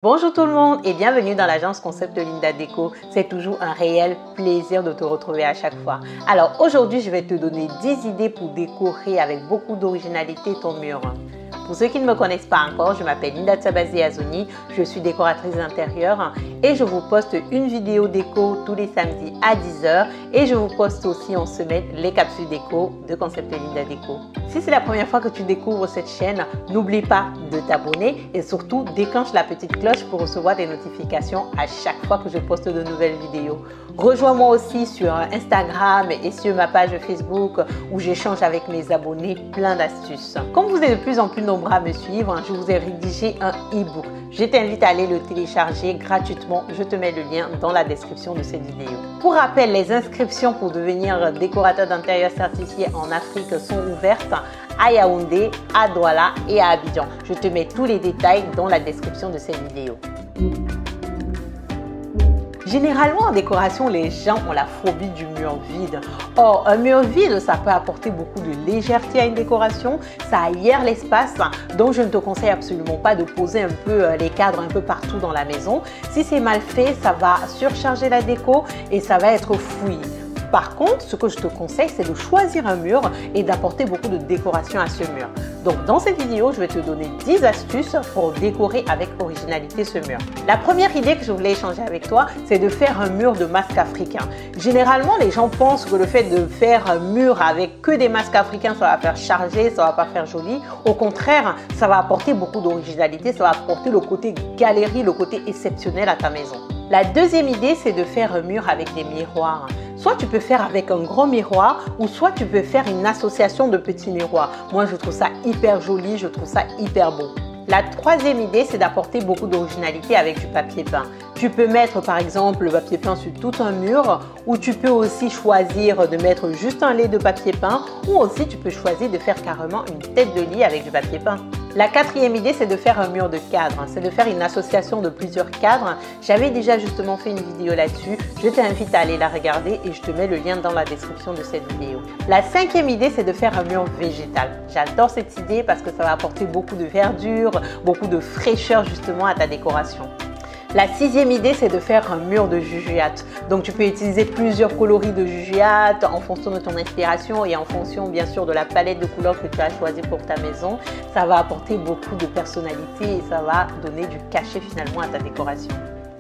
Bonjour tout le monde et bienvenue dans l'agence Concept Linda Déco. C'est toujours un réel plaisir de te retrouver à chaque fois. Alors aujourd'hui, je vais te donner 10 idées pour décorer avec beaucoup d'originalité ton mur. Pour ceux qui ne me connaissent pas encore, je m'appelle Linda Tsabazi Azoni, je suis décoratrice d'intérieur et je vous poste une vidéo déco tous les samedis à 10 h et je vous poste aussi en semaine les capsules déco de Concept Linda Déco. Si c'est la première fois que tu découvres cette chaîne, n'oublie pas de t'abonner et surtout déclenche la petite cloche pour recevoir des notifications à chaque fois que je poste de nouvelles vidéos. Rejoins-moi aussi sur Instagram et sur ma page Facebook où j'échange avec mes abonnés plein d'astuces. Comme vous êtes de plus en plus nombreux à me suivre, je vous ai rédigé un e-book. Je t'invite à aller le télécharger gratuitement. Je te mets le lien dans la description de cette vidéo. Pour rappel, les inscriptions pour devenir décorateur d'intérieur certifié en Afrique sont ouvertes à Yaoundé, à Douala et à Abidjan. Je te mets tous les détails dans la description de cette vidéo. Généralement, en décoration, les gens ont la phobie du mur vide. Or, un mur vide, ça peut apporter beaucoup de légèreté à une décoration, ça aère l'espace, donc je ne te conseille absolument pas de poser un peu les cadres un peu partout dans la maison. Si c'est mal fait, ça va surcharger la déco et ça va être fouillis. Par contre, ce que je te conseille, c'est de choisir un mur et d'apporter beaucoup de décoration à ce mur. Donc, dans cette vidéo, je vais te donner 10 astuces pour décorer avec originalité ce mur. La première idée que je voulais échanger avec toi, c'est de faire un mur de masques africains. Généralement, les gens pensent que le fait de faire un mur avec que des masques africains, ça va faire charger, ça va pas faire joli. Au contraire, ça va apporter beaucoup d'originalité, ça va apporter le côté galerie, le côté exceptionnel à ta maison. La deuxième idée, c'est de faire un mur avec des miroirs. Soit tu peux faire avec un gros miroir ou soit tu peux faire une association de petits miroirs. Moi, je trouve ça hyper joli, je trouve ça hyper beau. La troisième idée, c'est d'apporter beaucoup d'originalité avec du papier peint. Tu peux mettre par exemple le papier peint sur tout un mur ou tu peux aussi choisir de mettre juste un lait de papier peint ou aussi tu peux choisir de faire carrément une tête de lit avec du papier peint. La quatrième idée, c'est de faire un mur de cadres, c'est de faire une association de plusieurs cadres. J'avais déjà justement fait une vidéo là-dessus, je t'invite à aller la regarder et je te mets le lien dans la description de cette vidéo. La cinquième idée, c'est de faire un mur végétal. J'adore cette idée parce que ça va apporter beaucoup de verdure, beaucoup de fraîcheur justement à ta décoration. La sixième idée, c'est de faire un mur de jujuate. Donc, tu peux utiliser plusieurs coloris de jujuate en fonction de ton inspiration et en fonction, bien sûr, de la palette de couleurs que tu as choisie pour ta maison. Ça va apporter beaucoup de personnalité et ça va donner du cachet finalement à ta décoration.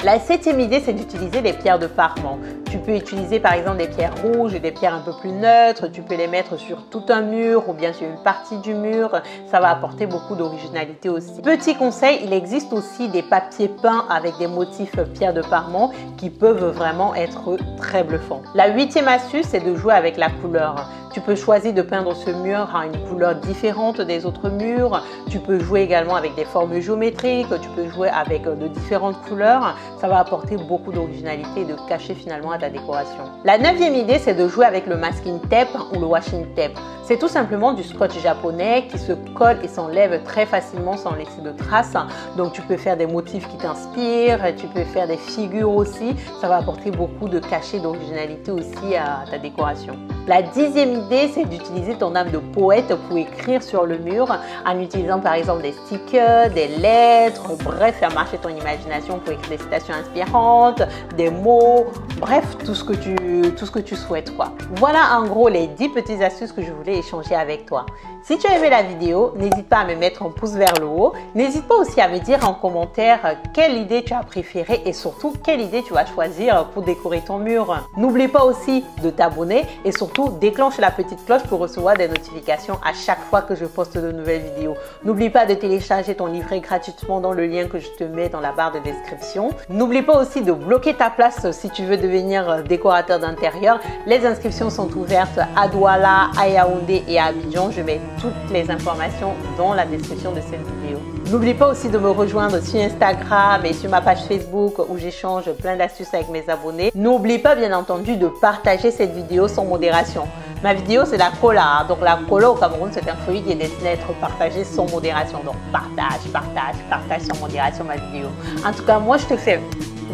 La septième idée, c'est d'utiliser des pierres de parement. Tu peux utiliser par exemple des pierres rouges et des pierres un peu plus neutres. Tu peux les mettre sur tout un mur ou bien sur une partie du mur. Ça va apporter beaucoup d'originalité aussi. Petit conseil, il existe aussi des papiers peints avec des motifs pierres de parement qui peuvent vraiment être très bluffants. La huitième astuce, c'est de jouer avec la couleur. Tu peux choisir de peindre ce mur à une couleur différente des autres murs. Tu peux jouer également avec des formes géométriques. Tu peux jouer avec de différentes couleurs. Ça va apporter beaucoup d'originalité et de cachet finalement à ta décoration. La neuvième idée, c'est de jouer avec le masking tape ou le washing tape. C'est tout simplement du scotch japonais qui se colle et s'enlève très facilement sans laisser de traces. Donc tu peux faire des motifs qui t'inspirent, tu peux faire des figures aussi. Ça va apporter beaucoup de cachet, d'originalité aussi à ta décoration. La dixième idée, c'est d'utiliser ton âme de poète pour écrire sur le mur en utilisant par exemple des stickers, des lettres, bref, faire marcher ton imagination pour écrire des citations inspirantes, des mots, bref, tout ce que tu souhaites quoi. Voilà en gros les 10 petites astuces que je voulais échanger avec toi. Si tu as aimé la vidéo, n'hésite pas à me mettre un pouce vers le haut. N'hésite pas aussi à me dire en commentaire quelle idée tu as préférée et surtout quelle idée tu vas choisir pour décorer ton mur. N'oublie pas aussi de t'abonner et surtout déclenche la petite cloche pour recevoir des notifications à chaque fois que je poste de nouvelles vidéos. N'oublie pas de télécharger ton livret gratuitement dans le lien que je te mets dans la barre de description. N'oublie pas aussi de bloquer ta place si tu veux devenir décorateur d'intérieur. Les inscriptions sont ouvertes à Douala, à Yaoundé et à Abidjan. Je mets toutes les informations dans la description de cette vidéo. N'oublie pas aussi de me rejoindre sur Instagram et sur ma page Facebook où j'échange plein d'astuces avec mes abonnés. N'oublie pas bien entendu de partager cette vidéo sans modération. Ma vidéo c'est la cola, donc la cola au Cameroun c'est un fruit qui est destiné à être partagé sans modération. Donc partage sans modération ma vidéo. En tout cas moi je te fais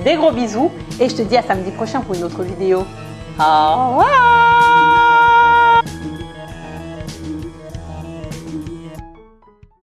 des gros bisous et je te dis à samedi prochain pour une autre vidéo. Au revoir.